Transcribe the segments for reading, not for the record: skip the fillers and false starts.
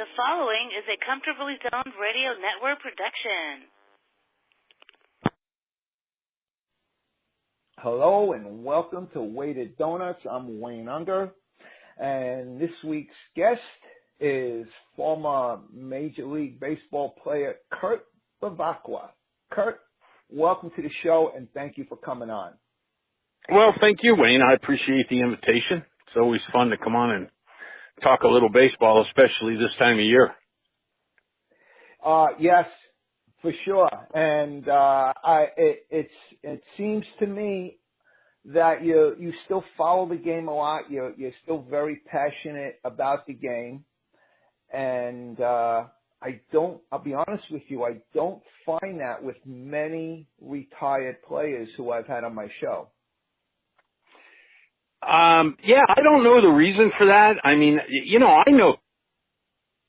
The following is a Comfortably Zoned Radio Network production. Hello and welcome to Weighted Donuts. I'm Wayne Unger, and this week's guest is former Major League Baseball player Kurt Bevaqua. Kurt, welcome to the show, and thank you for coming on. Well, thank you, Wayne. I appreciate the invitation. It's always fun to come on and talk a little baseball, especially this time of year. Yes, for sure. And it seems to me that you still follow the game a lot. You're still very passionate about the game. And I'll be honest with you, I don't find that with many retired players who I've had on my show. Yeah, I don't know the reason for that. I mean, I know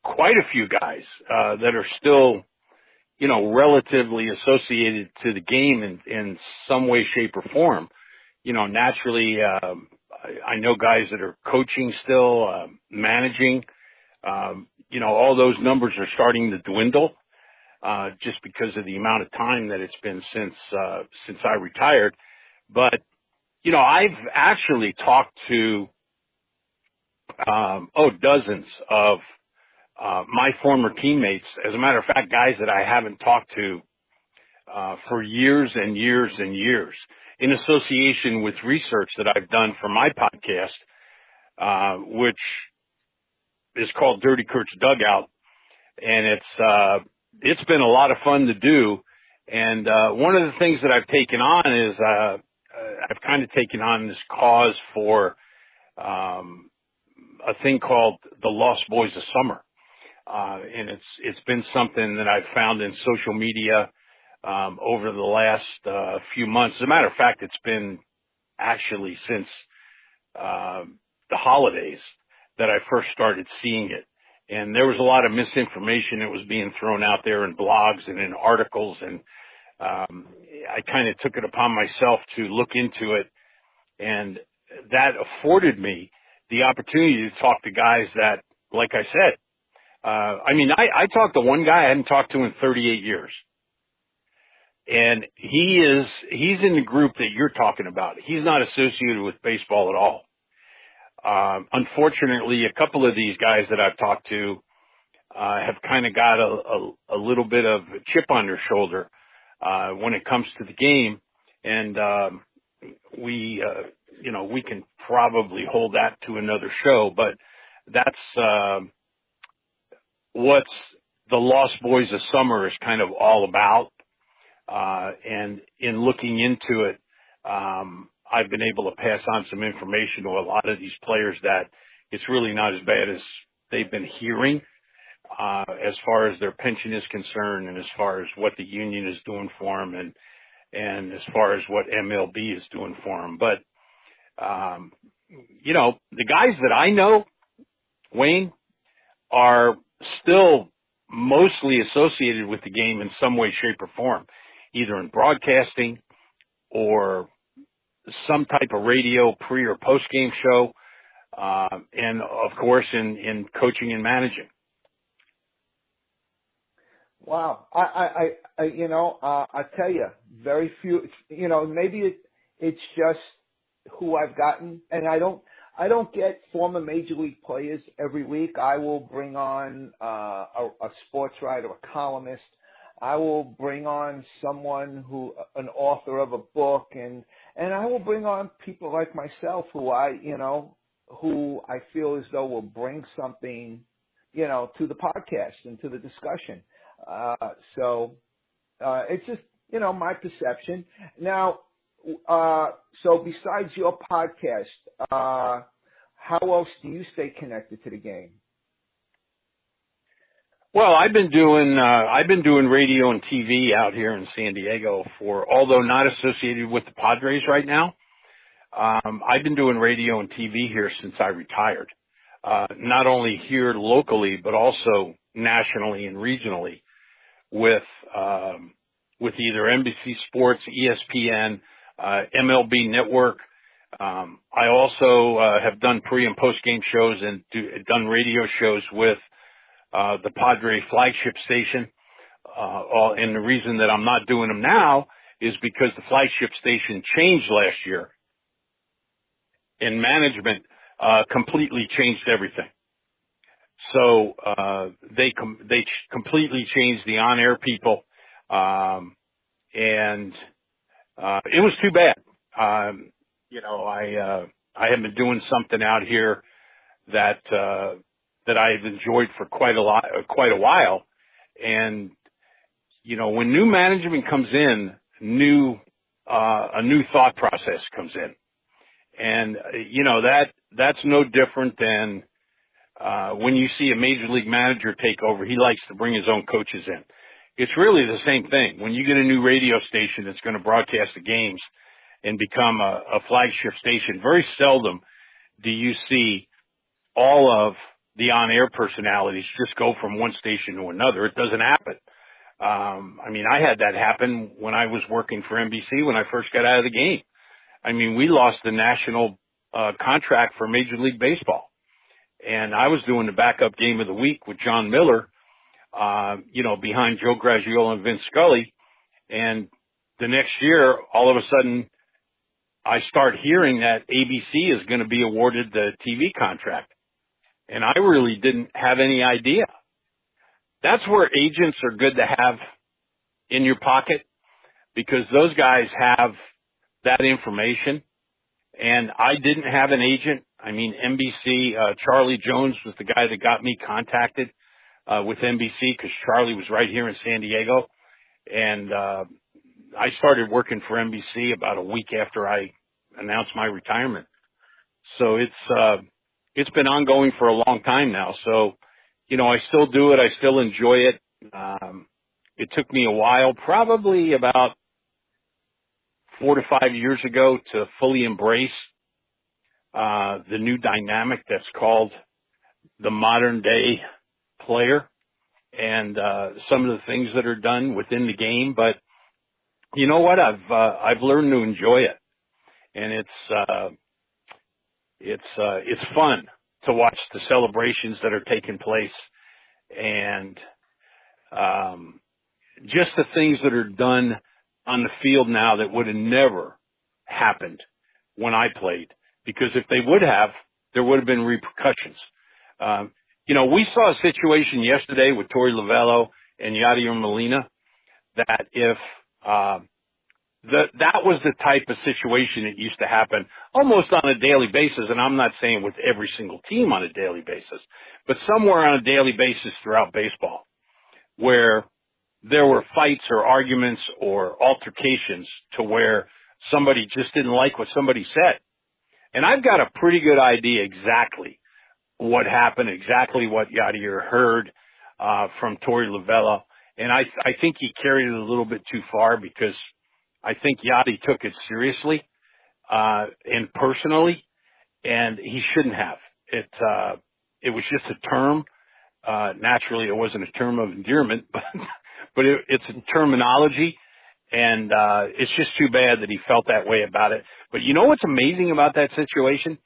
quite a few guys that are still, relatively associated to the game in some way, shape, or form. Naturally, I know guys that are coaching still, managing. All those numbers are starting to dwindle just because of the amount of time that it's been since I retired. But I've actually talked to, dozens of my former teammates. As a matter of fact, guys that I haven't talked to for years and years and years, in association with research that I've done for my podcast, which is called Dirty Kurt's Dugout, and it's been a lot of fun to do. And one of the things that I've taken on is I've kind of taken on this cause for a thing called the Lost Boys of Summer. And it's been something that I've found in social media over the last few months. As a matter of fact, it's been actually since the holidays that I first started seeing it. And there was a lot of misinformation that was being thrown out there in blogs and in articles, and I kind of took it upon myself to look into it, and that afforded me the opportunity to talk to guys that, like I said, I talked to one guy I hadn't talked to in 38 years. And he's in the group that you're talking about. He's not associated with baseball at all. Unfortunately, a couple of these guys that I've talked to have kind of got a little bit of a chip on their shoulder when it comes to the game, and we can probably hold that to another show. But that's what's the Lost Boys of Summer is kind of all about. And in looking into it, I've been able to pass on some information to a lot of these players that it's really not as bad as they've been hearing, as far as their pension is concerned, and as far as what the union is doing for them, and as far as what MLB is doing for them. But, the guys that I know, Wayne, are still mostly associated with the game in some way, shape, or form, either in broadcasting or some type of radio pre or post game show, and of course in coaching and managing. Wow. I tell you, very few, maybe it's just who I've gotten, and I don't get former major league players every week. I will bring on a sports writer, a columnist. I will bring on someone an author of a book, and I will bring on people like myself who I feel as though will bring something, to the podcast and to the discussion. So it's just, my perception. Now, so besides your podcast, how else do you stay connected to the game? Well, I've been doing radio and TV out here in San Diego although not associated with the Padres right now. I've been doing radio and TV here since I retired. Not only here locally, but also nationally and regionally with either NBC Sports, ESPN, MLB Network. I also have done pre and post game shows and done radio shows with the Padre flagship station. And the reason that I'm not doing them now is because the flagship station changed last year, and management completely changed everything. So they completely changed the on-air people, and it was too bad. I have been doing something out here that I've enjoyed for quite a while, and when new management comes in, a new thought process comes in, and that's no different than when you see a major league manager take over. He likes to bring his own coaches in. It's really the same thing. When you get a new radio station that's going to broadcast the games and become a flagship station, very seldom do you see all of the on-air personalities just go from one station to another. It doesn't happen. I had that happen when I was working for NBC when I first got out of the game. We lost the national contract for Major League Baseball, and I was doing the backup game of the week with John Miller, behind Joe Graggiola and Vince Scully. And the next year, all of a sudden, I start hearing that ABC is going to be awarded the TV contract. And I really didn't have any idea. That's where agents are good to have in your pocket, because those guys have that information. And I didn't have an agent. NBC, Charlie Jones was the guy that got me contacted with NBC, because Charlie was right here in San Diego. And I started working for NBC about a week after I announced my retirement. So it's been ongoing for a long time now. So, I still do it. I still enjoy it. It took me a while, probably about 4 to 5 years ago, to fully embrace the new dynamic that's called the modern day player, and some of the things that are done within the game. But you know what? I've learned to enjoy it, and it's fun to watch the celebrations that are taking place, and just the things that are done on the field now that would have never happened when I played, because if they would have, there would have been repercussions. We saw a situation yesterday with Torey Lovullo and Yadier Molina that if that was the type of situation that used to happen almost on a daily basis, and I'm not saying with every single team on a daily basis, but somewhere on a daily basis throughout baseball, where there were fights or arguments or altercations to where somebody just didn't like what somebody said. And I've got a pretty good idea exactly what happened, exactly what Yadier heard from Torey Lovullo. And I think he carried it a little bit too far, because I think Yadi took it seriously and personally, and he shouldn't have. It was just a term. Naturally, it wasn't a term of endearment, but it's a terminology, and it's just too bad that he felt that way about it. But you know what's amazing about that situation?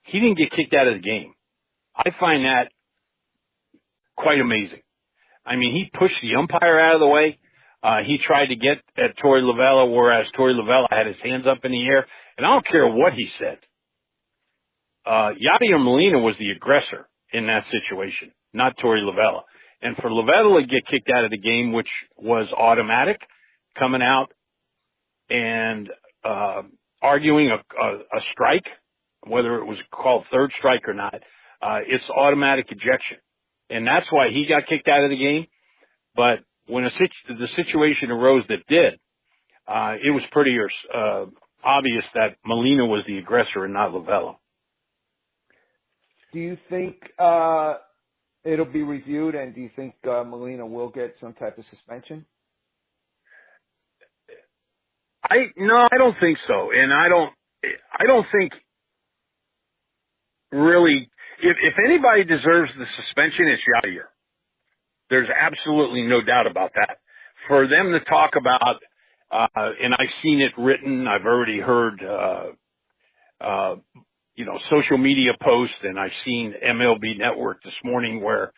He didn't get kicked out of the game. I find that quite amazing. He pushed the umpire out of the way. He tried to get at Torey Lovullo, whereas Torey Lovullo had his hands up in the air, and I don't care what he said. Yadier Molina was the aggressor in that situation, not Torey Lovullo. And for Lovullo to get kicked out of the game, which was automatic, coming out and arguing a strike, whether it was called third strike or not, it's automatic ejection. And that's why he got kicked out of the game. But when the situation arose that did, it was pretty obvious that Molina was the aggressor and not Lovullo. Do you think it'll be reviewed, and do you think Molina will get some type of suspension? No, I don't think so. And I don't think really, if anybody deserves the suspension, it's Yadier. There's absolutely no doubt about that. For them to talk about, and I've seen it written, I've already heard, social media posts, and I've seen MLB Network this morning where,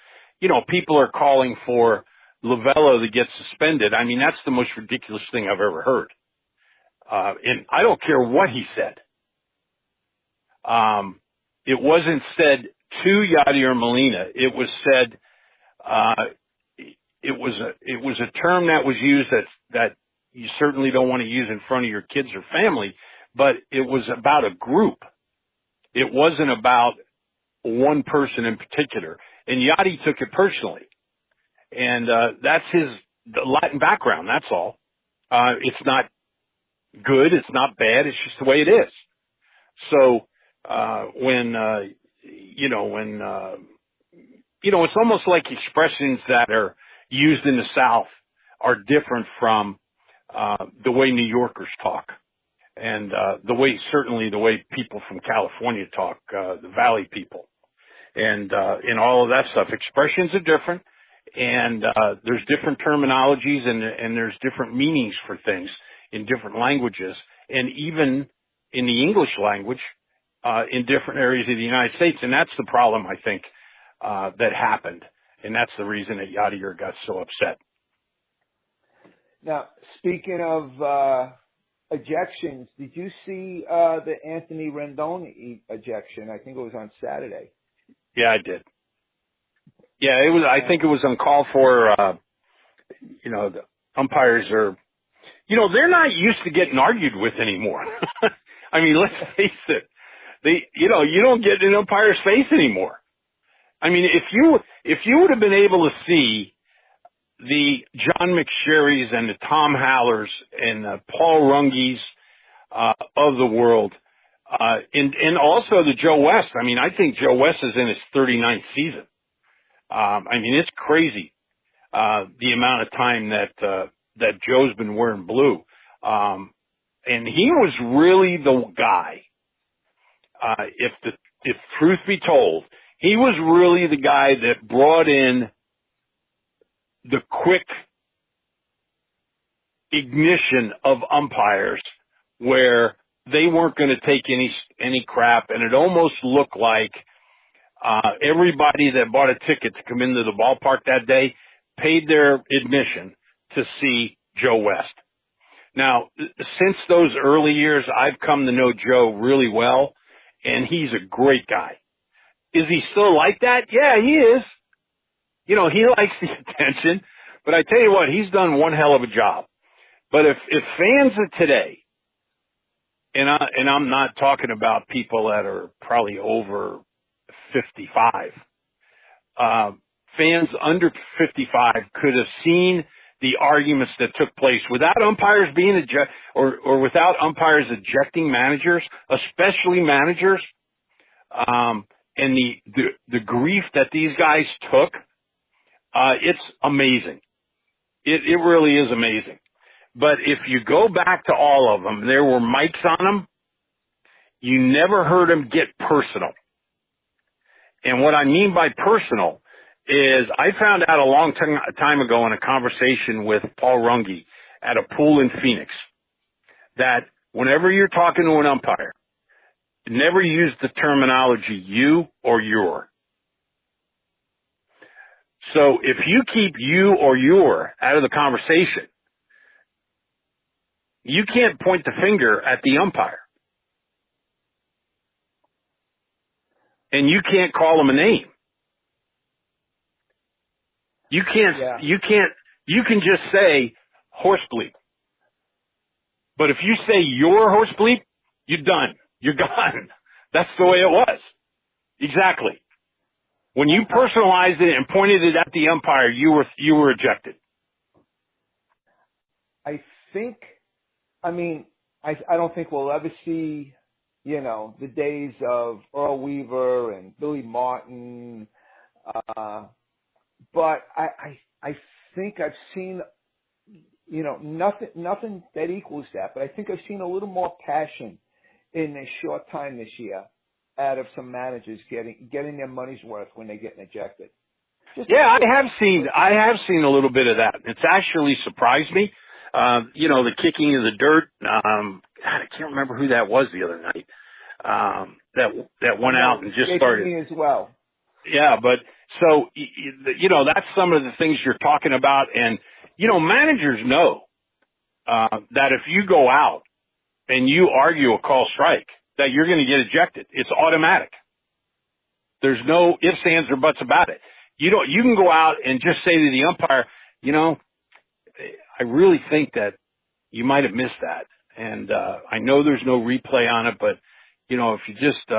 people are calling for Lovello to get suspended. I mean, that's the most ridiculous thing I've ever heard. And I don't care what he said. It wasn't said to Yadier Molina. It was said, it was a term that was used that you certainly don't want to use in front of your kids or family, but it was about a group. It wasn't about one person in particular. And Yadi took it personally. And that's the Latin background, that's all. It's not good, it's not bad, it's just the way it is. So it's almost like expressions that are used in the South are different from the way New Yorkers talk. And certainly the way people from California talk, the Valley people. And all of that stuff. Expressions are different, and there's different terminologies, and there's different meanings for things in different languages, and even in the English language in different areas of the United States. And that's the problem, I think, that happened, and that's the reason that Yadier got so upset. Now, speaking of ejections, did you see the Anthony Rendon ejection? I think it was on Saturday. Yeah, I did. Yeah, it was. I think it was uncalled for. The umpires are, they're not used to getting argued with anymore. I mean, let's face it. You don't get in an umpire's face anymore. I mean, if you would have been able to see the John McSherrys and the Tom Hallers and the Paul Rungies of the world, and also the Joe West. I mean, I think Joe West is in his 39th season. I mean, it's crazy the amount of time that Joe's been wearing blue. And he was really the guy. If truth be told, he was really the guy that brought in the quick ignition of umpires where they weren't going to take any crap, and it almost looked like everybody that bought a ticket to come into the ballpark that day paid their admission to see Joe West. Now, since those early years, I've come to know Joe really well, and he's a great guy. Is he still like that? Yeah, he is. He likes the attention, but I tell you what, he's done one hell of a job. But if fans of today, and I'm not talking about people that are probably over 55, fans under 55 could have seen the arguments that took place without umpires being or without umpires ejecting managers, especially managers, and the grief that these guys took. It's amazing. It really is amazing. But if you go back to all of them, there were mics on them. You never heard them get personal. And what I mean by personal is I found out a long time ago in a conversation with Paul Runge at a pool in Phoenix that whenever you're talking to an umpire, never use the terminology you or your. So if you keep you or your out of the conversation, you can't point the finger at the umpire. And you can't call him a name. You can just say horse bleep. But if you say your horse bleep, you're done. You're gone. That's the way it was. Exactly. When you personalized it and pointed it at the umpire, you were ejected. I don't think we'll ever see, the days of Earl Weaver and Billy Martin. But I think I've seen, nothing that equals that. But I think I've seen a little more passion in a short time this year out of some managers getting their money's worth when they get ejected. I have seen a little bit of that. It's actually surprised me. The kicking of the dirt. I can't remember who that was the other night. That went out and just started. Me as well. Yeah, but so, that's some of the things you're talking about. And, managers know, that if you go out and you argue a call strike, that you're going to get ejected. It's automatic. There's no ifs, ands, or buts about it. You can go out and just say to the umpire, I really think that you might have missed that. And, I know there's no replay on it, but, if you just,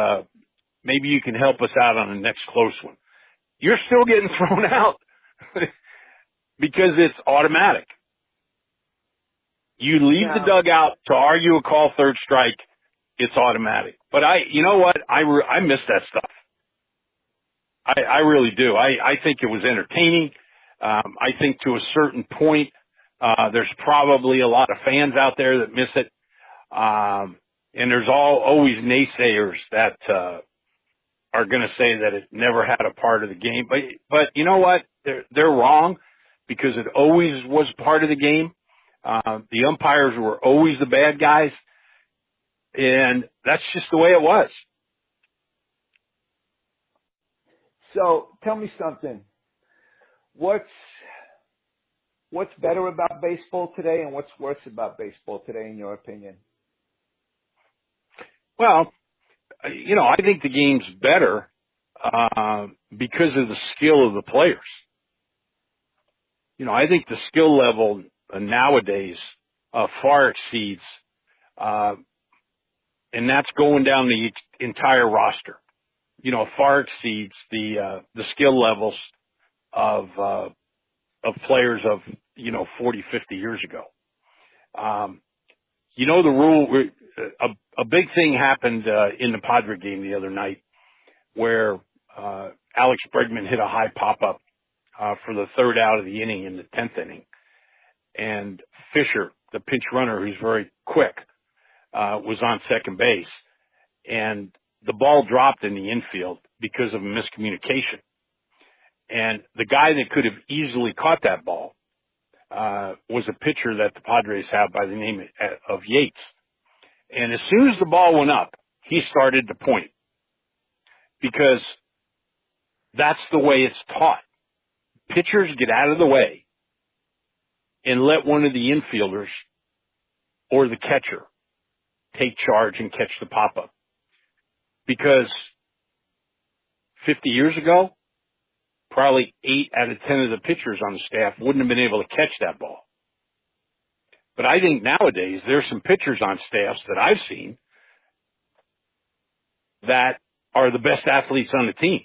maybe you can help us out on the next close one. You're still getting thrown out because it's automatic. You leave the dugout to argue a call third strike, it's automatic. But you know what? I miss that stuff. I really do. I think it was entertaining. I think to a certain point, there's probably a lot of fans out there that miss it. And there's always naysayers that, are going to say that it never had a part of the game. But you know what? They're wrong because it always was part of the game. The umpires were always the bad guys, and that's just the way it was. So tell me something. What's better about baseball today, and what's worse about baseball today, in your opinion? Well, I think the game's better because of the skill of the players. I think the skill level nowadays far exceeds, and that's going down the entire roster. Far exceeds the skill levels of players of 40, 50 years ago. The rule. A big thing happened in the Padre game the other night, where Alex Bregman hit a high pop-up for the third out of the inning in the 10th inning. And Fisher, the pinch runner, who's very quick, was on second base. And the ball dropped in the infield because of a miscommunication. And the guy that could have easily caught that ball was a pitcher that the Padres have by the name of Yates. And as soon as the ball went up, he started to point, because that's the way it's taught. Pitchers get out of the way and let one of the infielders or the catcher take charge and catch the pop-up. Because 50 years ago, probably 8 out of 10 of the pitchers on the staff wouldn't have been able to catch that ball. But I think nowadays there's some pitchers on staffs that I've seen that are the best athletes on the team,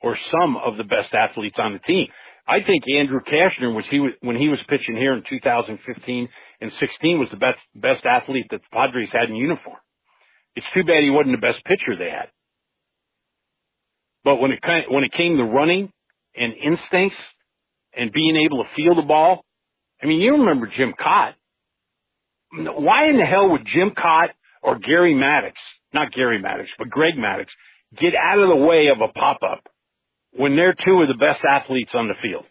or some of the best athletes on the team. I think Andrew Kashner, when he was pitching here in 2015 and 16, was the best athlete that the Padres had in uniform. It's too bad he wasn't the best pitcher they had. But when it came to running and instincts and being able to feel the ball, I mean, you remember Jim Cott. Why in the hell would Jim Cott or Greg Maddux, get out of the way of a pop-up when they're two of the best athletes on the field?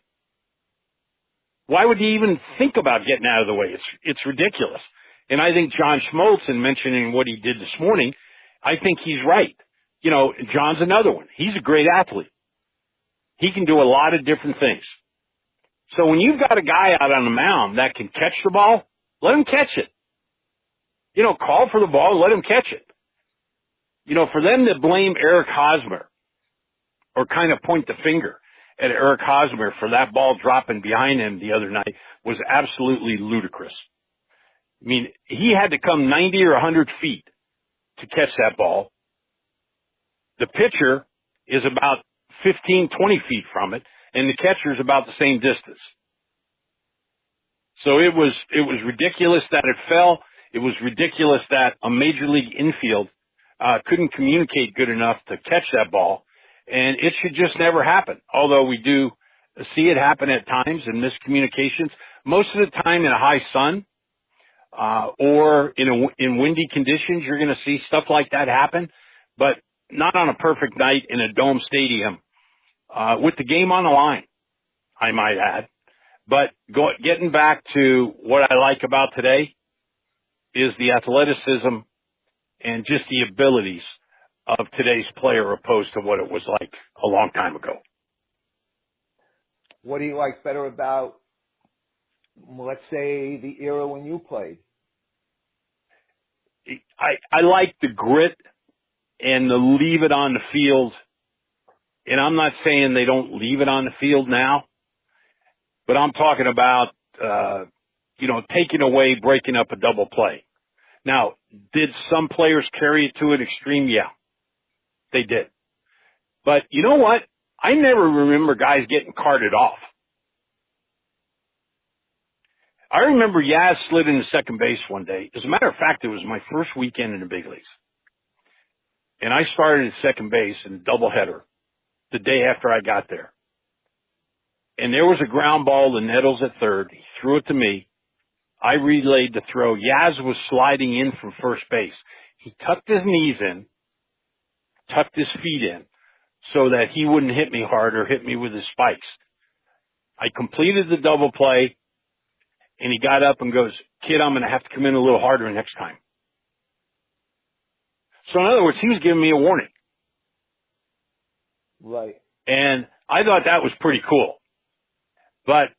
Why would he even think about getting out of the way? It's ridiculous. And I think John Schmoltz, in mentioning what he did this morning, I think he's right. John's another one. He's a great athlete. He can do a lot of different things. So when you've got a guy out on the mound that can catch the ball, let him catch it. Call for the ball, let him catch it. For them to blame Eric Hosmer or kind of point the finger at Eric Hosmer for that ball dropping behind him the other night was absolutely ludicrous. I mean, he had to come 90 or 100 feet to catch that ball. The pitcher is about 15, 20 feet from it, and the catcher is about the same distance. So it was ridiculous that it fell. It was ridiculous that a major league infield couldn't communicate good enough to catch that ball, and it should just never happen. Although we do see it happen at times in miscommunications. Most of the time in a high sun or in windy conditions, you're going to see stuff like that happen, but not on a perfect night in a dome stadium with the game on the line, I might add. But getting back to what I like about today is the athleticism and just the abilities of today's player opposed to what it was like a long time ago. What do you like better about, let's say, the era when you played? I like the grit and the leave it on the field. And I'm not saying they don't leave it on the field now, but I'm talking about, taking away, breaking up a double play. Now, did some players carry it to an extreme? Yeah, they did. But you know what? I never remember guys getting carted off. I remember Yaz slid into second base one day. As a matter of fact, it was my first weekend in the big leagues. And I started at second base in a doubleheader the day after I got there. And there was a ground ball to Nettles at third. He threw it to me. I relayed the throw. Yaz was sliding in from first base. He tucked his knees in, tucked his feet in, so that he wouldn't hit me hard or hit me with his spikes. I completed the double play, and he got up and goes, "Kid, I'm going to have to come in a little harder next time." So in other words, he was giving me a warning. Right. And I thought that was pretty cool. But,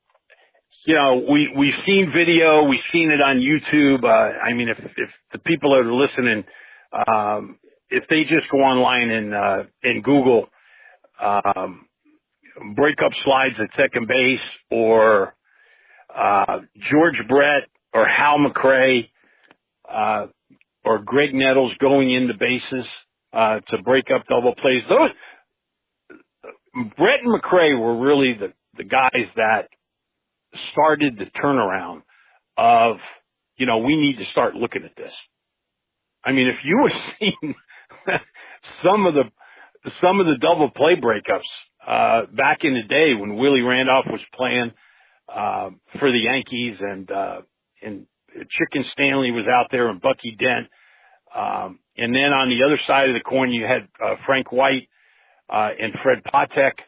we've seen video, we've seen it on YouTube. If the people that are listening, if they just go online and Google, breakup slides at second base or, George Brett or Hal McRae, or Greg Nettles going into bases, to break up double plays. Brett and McRae were really the guys that started the turnaround of, we need to start looking at this. I mean, if you were seeing some of the double play breakups, back in the day when Willie Randolph was playing, for the Yankees and Chicken Stanley was out there and Bucky Dent. And then on the other side of the coin, you had, Frank White, and Fred Patek,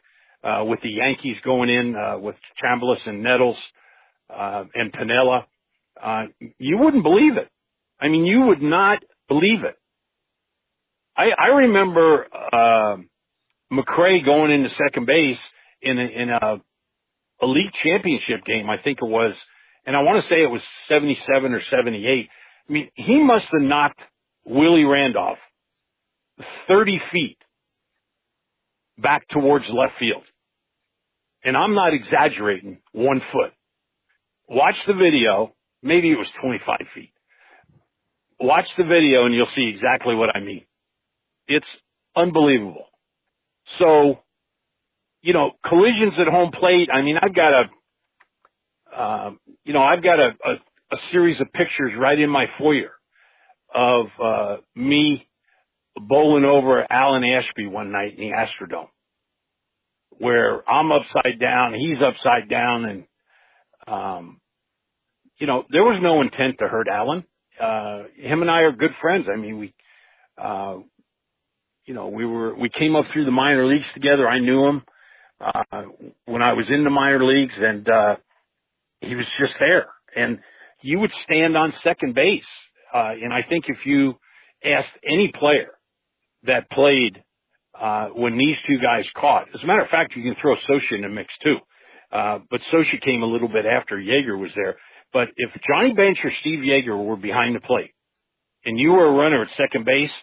with the Yankees going in, with Chambliss and Nettles, and Piniella. You wouldn't believe it. I mean, you would not believe it. I remember, McRae going into second base in a league championship game, I think it was, and I want to say it was 77 or 78. I mean, he must have knocked Willie Randolph 30 feet back towards left field. And I'm not exaggerating, 1 foot. Watch the video. Maybe it was 25 feet. Watch the video and you'll see exactly what I mean. It's unbelievable. So, collisions at home plate. I mean, I've got a series of pictures right in my foyer of, me bowling over Alan Ashby one night in the Astrodome, where I'm upside down, he's upside down, and, there was no intent to hurt Alan. Him and I are good friends. I mean, we came up through the minor leagues together. I knew him, when I was in the minor leagues, and, he was just there. And you would stand on second base. And I think if you asked any player that played, when these two guys caught, as a matter of fact, you can throw Socha in the mix too. But Socha came a little bit after Yeager was there. But if Johnny Bench or Steve Yeager were behind the plate and you were a runner at second base,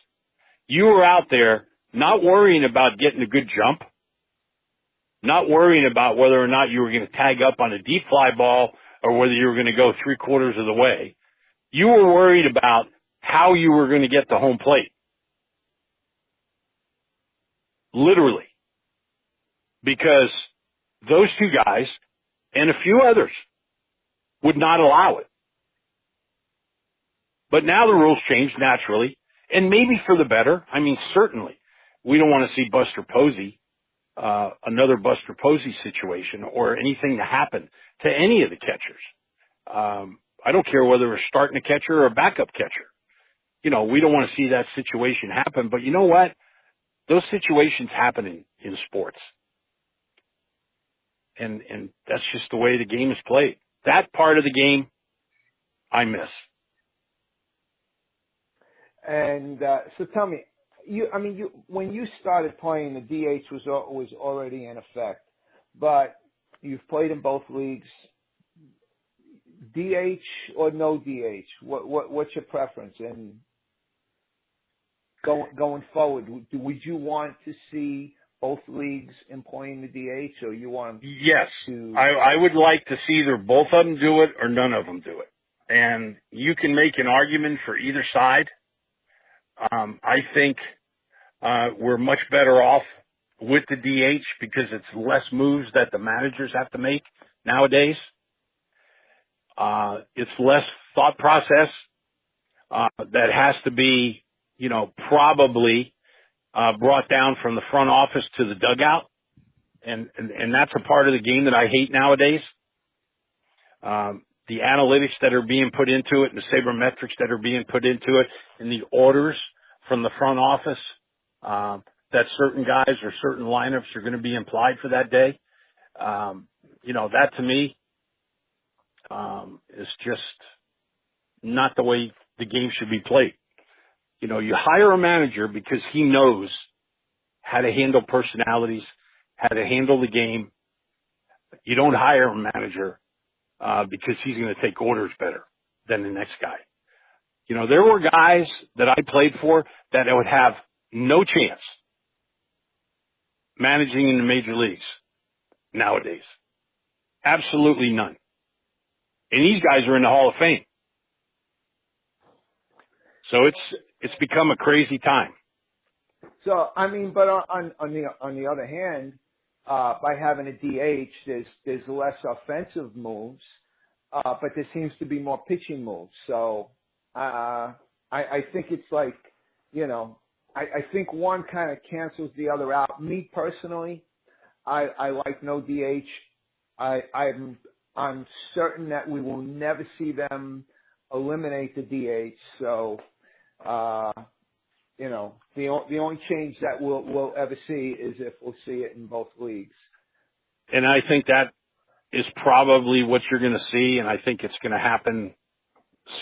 you were out there not worrying about getting a good jump, not worrying about whether or not you were going to tag up on a deep fly ball or whether you were going to go 3/4 of the way. You were worried about how you were going to get to home plate. Literally. Because those two guys and a few others would not allow it. But now the rules changed naturally, and maybe for the better. I mean, certainly. We don't want to see Buster Posey, another Buster Posey situation or anything to happen to any of the catchers. I don't care whether it's starting a catcher or a backup catcher. We don't want to see that situation happen, but you know what? Those situations happen in sports. And that's just the way the game is played. That part of the game, I miss. And so tell me, when you started playing, the DH was already in effect, but you've played in both leagues. DH or no DH? What's your preference? And going forward, would you want to see both leagues employing the DH, or you want Yes, to? I would like to see either both of them do it or none of them do it. And you can make an argument for either side. I think we're much better off with the DH because it's less moves that the managers have to make nowadays. It's less thought process that has to be, probably brought down from the front office to the dugout. And that's a part of the game that I hate nowadays. The analytics that are being put into it and the sabermetrics that are being put into it and the orders from the front office that certain guys or certain lineups are going to be implied for that day. That to me is just not the way the game should be played. You hire a manager because he knows how to handle personalities, how to handle the game. You don't hire a manager because he's going to take orders better than the next guy. There were guys that I played for that would have no chance managing in the major leagues nowadays. Absolutely none. And these guys are in the Hall of Fame. So it's become a crazy time. So but on the other hand, by having a DH, there's less offensive moves, but there seems to be more pitching moves. So I think it's like, I think one kind of cancels the other out. Me personally, I like no DH. I'm certain that we will never see them eliminate the DH. So, the only change that we'll ever see is if we'll see it in both leagues. And I think that is probably what you're going to see, and I think it's going to happen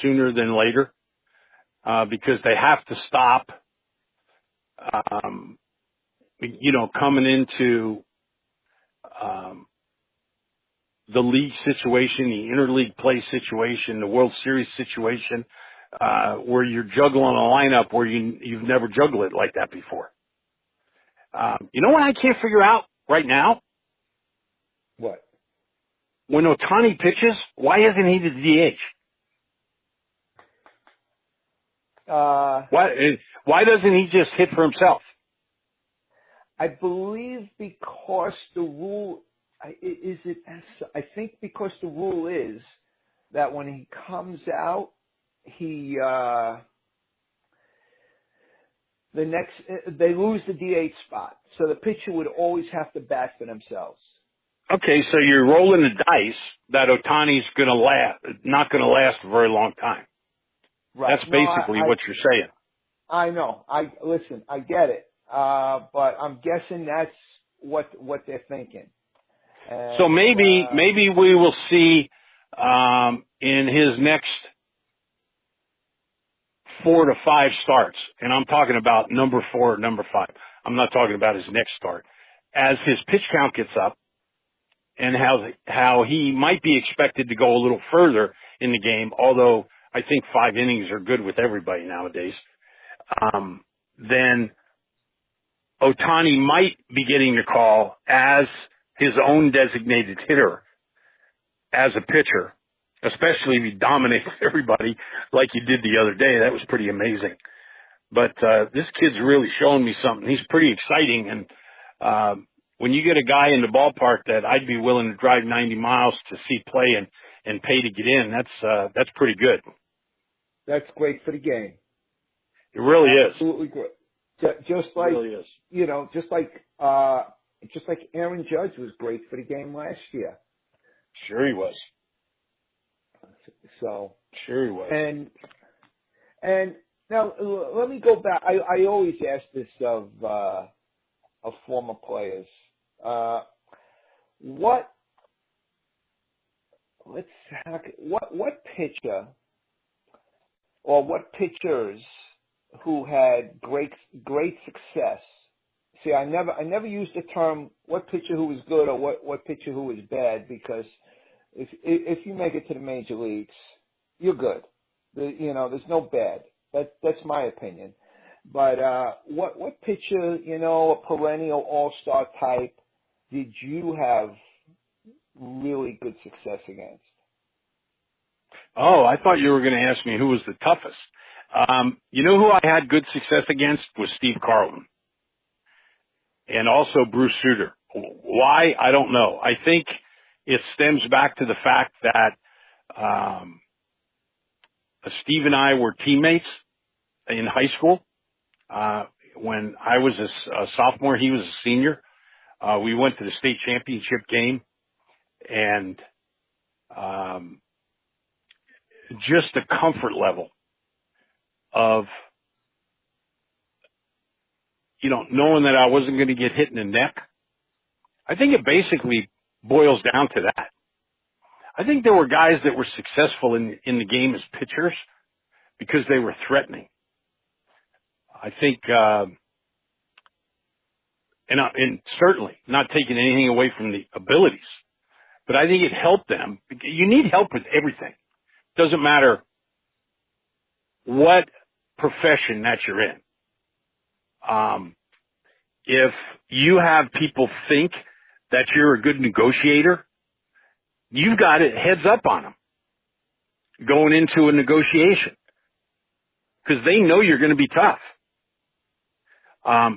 sooner than later because they have to stop, coming into the league situation, the interleague play situation, the World Series situation, where you're juggling a lineup where you've never juggled it like that before. What I can't figure out right now? What? When Otani pitches, why isn't he the DH? Why doesn't he just hit for himself? I believe because the rule I think because the rule is that when he comes out, they lose the DH spot, so the pitcher would always have to bat for themselves. Okay, so you're rolling the dice that Otani's not going to last a very long time. Right. That's basically what you're saying. I know. I get it. But I'm guessing that's what they're thinking. And, so maybe we will see in his next 4 to 5 starts, and I'm talking about number 4 or number 5. I'm not talking about his next start. As his pitch count gets up, and how he might be expected to go a little further in the game, although I think 5 innings are good with everybody nowadays, then Otani might be getting the call as his own designated hitter as a pitcher, especially if he dominates everybody like he did the other day. That was pretty amazing. But this kid's really showing me something. He's pretty exciting, and when you get a guy in the ballpark that I'd be willing to drive 90 miles to see play and pay to get in, that's pretty good. That's great for the game. It really is. Absolutely great. Just like, it really is. Just like Aaron Judge was great for the game last year. Sure he was. So. Sure he was. And now let me go back. I always ask this of former players. What pitcher or what pitchers who had great success. See, I never used the term what pitcher who was good or what pitcher who was bad, because if you make it to the major leagues, you're good. There's no bad. That's my opinion. But what pitcher, a perennial all-star type, did you have really good success against? Oh, I thought you were going to ask me who was the toughest. Who I had good success against was Steve Carlton. And also Bruce Sutter. Why? I don't know. I think it stems back to the fact that Steve and I were teammates in high school. When I was a sophomore, he was a senior. We went to the state championship game, and just the comfort level of, knowing that I wasn't going to get hit in the neck. I think it basically boils down to that. I think there were guys that were successful in the game as pitchers because they were threatening. I think, and certainly not taking anything away from the abilities, but I think it helped them. You need help with everything. Doesn't matter what profession that you're in. If you have people think that you're a good negotiator, you've got it heads up on them going into a negotiation because they know you're going to be tough.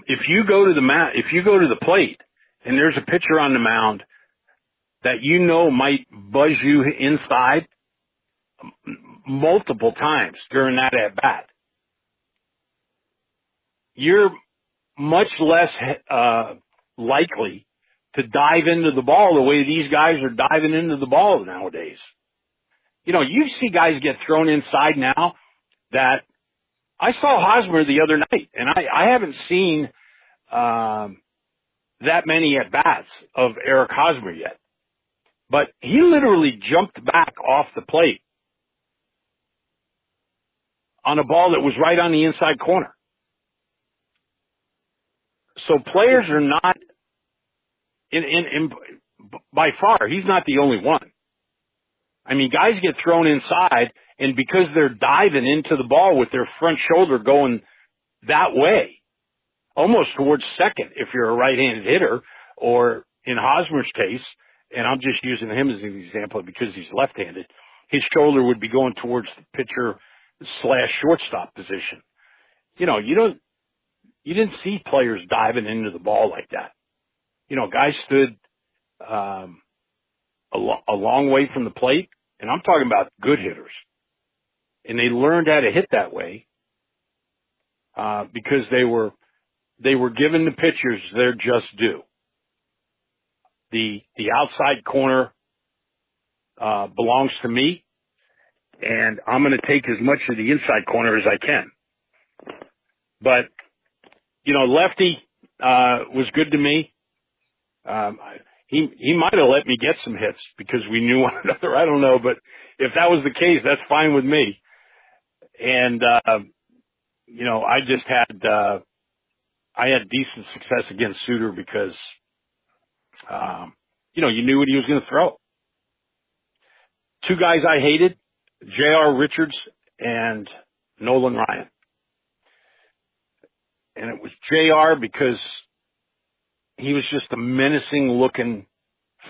If you go to the plate and there's a pitcher on the mound that might buzz you inside multiple times during that at bat, you're much less likely to dive into the ball the way these guys are diving into the ball nowadays. You see guys get thrown inside now that I saw Hosmer the other night, and I haven't seen that many at-bats of Eric Hosmer yet. But he literally jumped back off the plate on a ball that was right on the inside corner. So players are not, by far, he's not the only one. I mean, guys get thrown inside, and because they're diving into the ball with their front shoulder going that way, almost towards second if you're a right-handed hitter, or in Hosmer's case, and I'm just using him as an example because he's left-handed, his shoulder would be going towards the pitcher / shortstop position. You didn't see players diving into the ball like that. Guys stood a long way from the plate, and I'm talking about good hitters. And they learned how to hit that way because they were giving the pitchers their just due. The outside corner belongs to me, and I'm going to take as much of the inside corner as I can. But lefty was good to me. He might have let me get some hits because we knew one another. I don't know, but if that was the case, that's fine with me. And I just had I had decent success against Sutter because you knew what he was going to throw. Two guys I hated, J.R. Richards and Nolan Ryan. And it was JR because he was just a menacing looking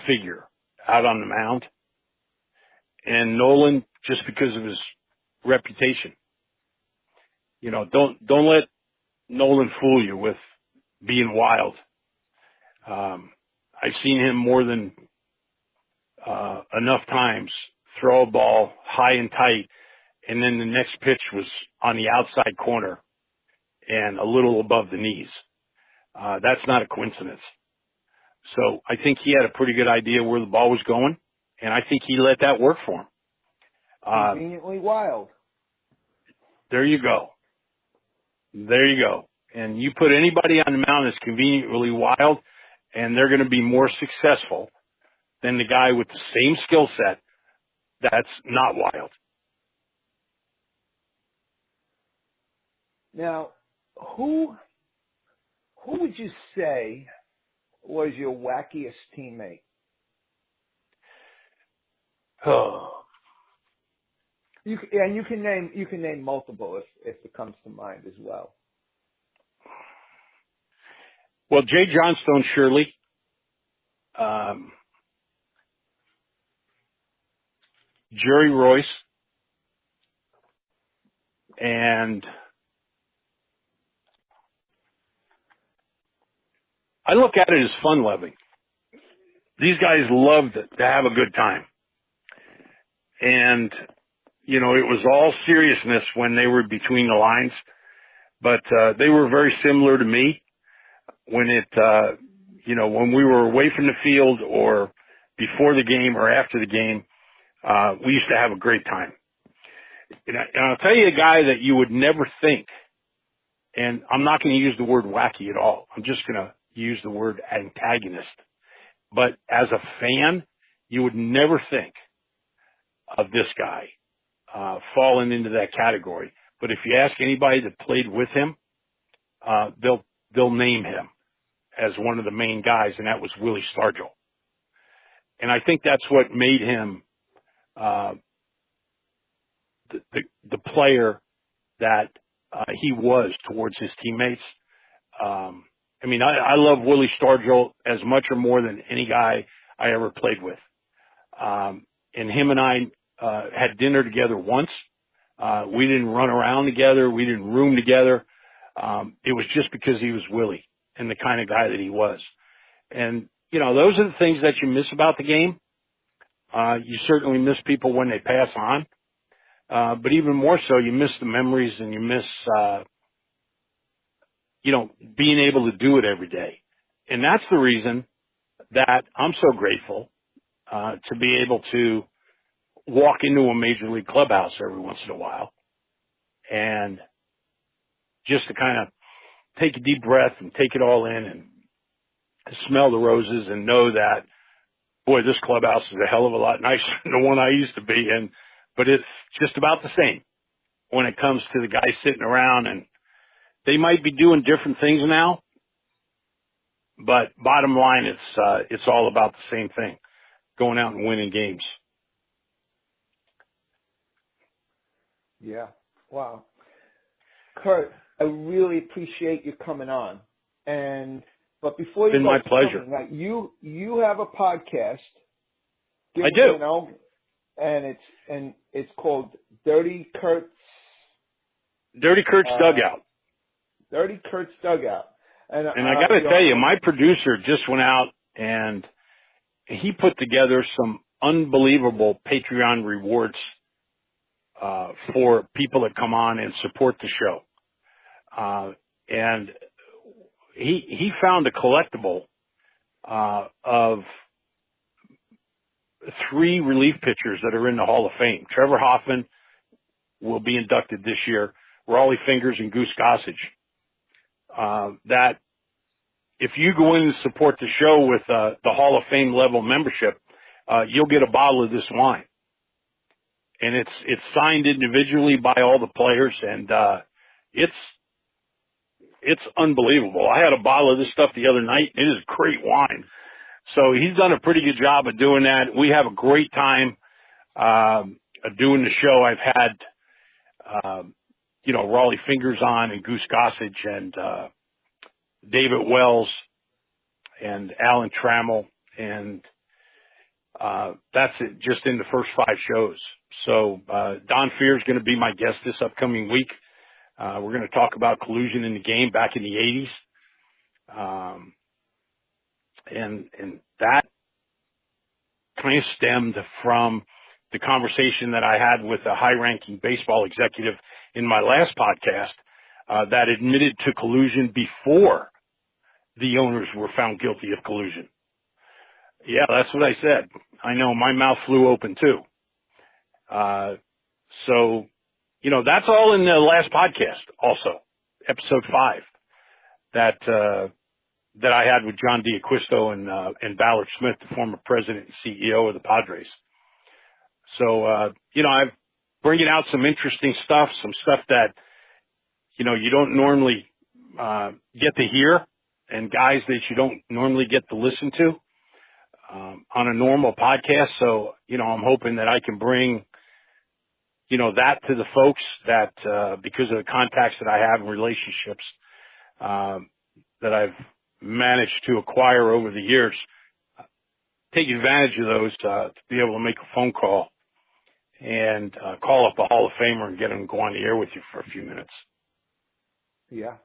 figure out on the mound. And Nolan just because of his reputation. Don't let Nolan fool you with being wild. I've seen him more than enough times throw a ball high and tight, and then the next pitch was on the outside corner and a little above the knees. That's not a coincidence. So I think he had a pretty good idea where the ball was going, and I think he let that work for him. Conveniently wild. There you go. And you put anybody on the mound that's conveniently wild, and they're going to be more successful than the guy with the same skill set that's not wild. Now, who would you say was your wackiest teammate? Oh. You can name multiple if it comes to mind as well. Well, Jay Johnstone, surely. Jerry Royce, and I look at it as fun-loving. These guys loved to have a good time. And, you know, it was all seriousness when they were between the lines, but they were very similar to me when when we were away from the field or before the game or after the game. We used to have a great time. And I'll tell you a guy that you would never think, and I'm not going to use the word wacky at all. I'm just going to use the word antagonist. But as a fan, you would never think of this guy falling into that category. But if you ask anybody that played with him, they'll name him as one of the main guys, and that was Willie Stargell. And I think that's what made him the player that he was towards his teammates. I mean, I love Willie Stargell as much or more than any guy I ever played with. And him and I had dinner together once. We didn't run around together. We didn't room together. It was just because he was Willie and the kind of guy that he was. And, you know, those are the things that you miss about the game. You certainly miss people when they pass on. But even more so, you miss the memories and you miss, being able to do it every day. And that's the reason that I'm so grateful, to be able to walk into a major league clubhouse every once in a while and just to kind of take a deep breath and take it all in and smell the roses and know that, boy, this clubhouse is a hell of a lot nicer than the one I used to be in, but it's just about the same when it comes to the guys sitting around, and they might be doing different things now, but bottom line, it's all about the same thing, going out and winning games. Yeah. Wow. Kurt, I really appreciate you coming on. But before you it's been my pleasure. Now, you have a podcast. I do. You know, and it's called Dirty Kurt's Dugout. Dirty Kurt's Dugout. And I got to tell you, my producer just went out and he put together some unbelievable Patreon rewards for people that come on and support the show. And he found a collectible of 3 relief pitchers that are in the Hall of Fame. Trevor Hoffman will be inducted this year. Raleigh Fingers and Goose Gossage. That if you go in and support the show with the Hall of Fame level membership, you'll get a bottle of this wine. And it's signed individually by all the players, and it's unbelievable. I had a bottle of this stuff the other night. It is great wine. So he's done a pretty good job of doing that. We have a great time doing the show. I've had Raleigh Fingers on and Goose Gossage and David Wells and Alan Trammell, and that's it, just in the first 5 shows. So Don Fear is going to be my guest this upcoming week. We're going to talk about collusion in the game back in the 80s. And that kind of stemmed from the conversation that I had with a high-ranking baseball executive in my last podcast that admitted to collusion before the owners were found guilty of collusion. Yeah, that's what I said. I know, my mouth flew open too. So, that's all in the last podcast also, episode 5, that I had with John D'Acquisto and Ballard Smith, the former president and CEO of the Padres. So, I'm bringing out some interesting stuff, some stuff that you don't normally get to hear, and guys that you don't normally get to listen to on a normal podcast. So, I'm hoping that I can bring, that to the folks that, because of the contacts that I have and relationships, that I've managed to acquire over the years, take advantage of those, to be able to make a phone call and, call up a Hall of Famer and get him to go on the air with you for a few minutes. Yeah.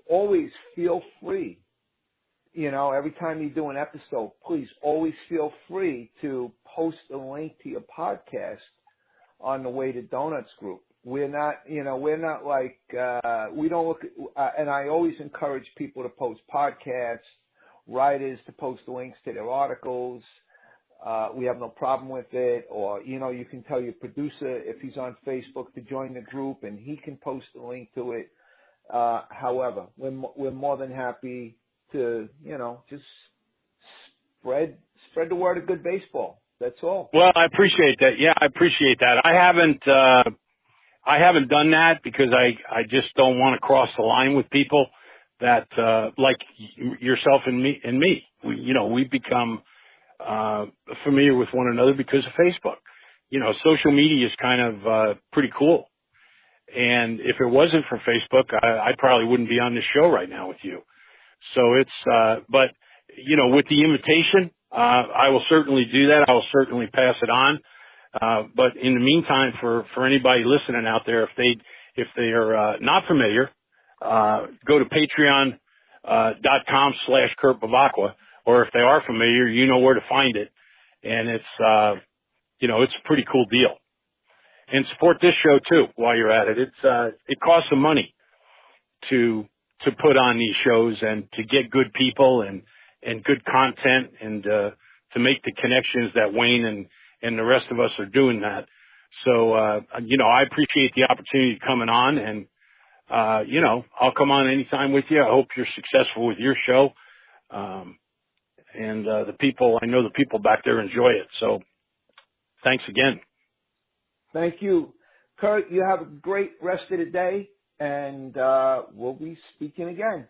Always feel free. Every time you do an episode, please always feel free to post a link to your podcast on the Way to Donuts group. We're not like, we don't look, and I always encourage people to post podcasts, writers to post links to their articles. We have no problem with it. Or, you can tell your producer if he's on Facebook to join the group and he can post a link to it. However, we're more than happy to, just spread the word of good baseball. That's all. Well, I appreciate that. Yeah, I appreciate that. I haven't done that because I just don't want to cross the line with people that, like yourself and me. We've become, familiar with one another because of Facebook. Social media is kind of, pretty cool. And if it wasn't for Facebook, I probably wouldn't be on this show right now with you. So it's, but, with the invitation, I will certainly do that. I will certainly pass it on. But in the meantime, for anybody listening out there, if they are not familiar, go to patreon.com/Kurt Bevaqua, or if they are familiar, you know where to find it. And it's, it's a pretty cool deal. And support this show too while you're at it. It costs some money to put on these shows and to get good people and good content and, to make the connections that Wayne and the rest of us are doing that. So, I appreciate the opportunity coming on and, I'll come on anytime with you. I hope you're successful with your show. And I know the people back there enjoy it. So thanks again. Thank you. Kurt, you have a great rest of the day, and we'll be speaking again.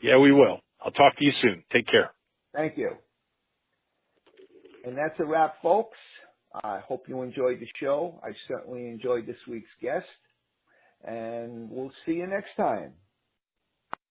Yeah, we will. I'll talk to you soon. Take care. Thank you. And that's a wrap, folks. I hope you enjoyed the show. I certainly enjoyed this week's guest, and we'll see you next time.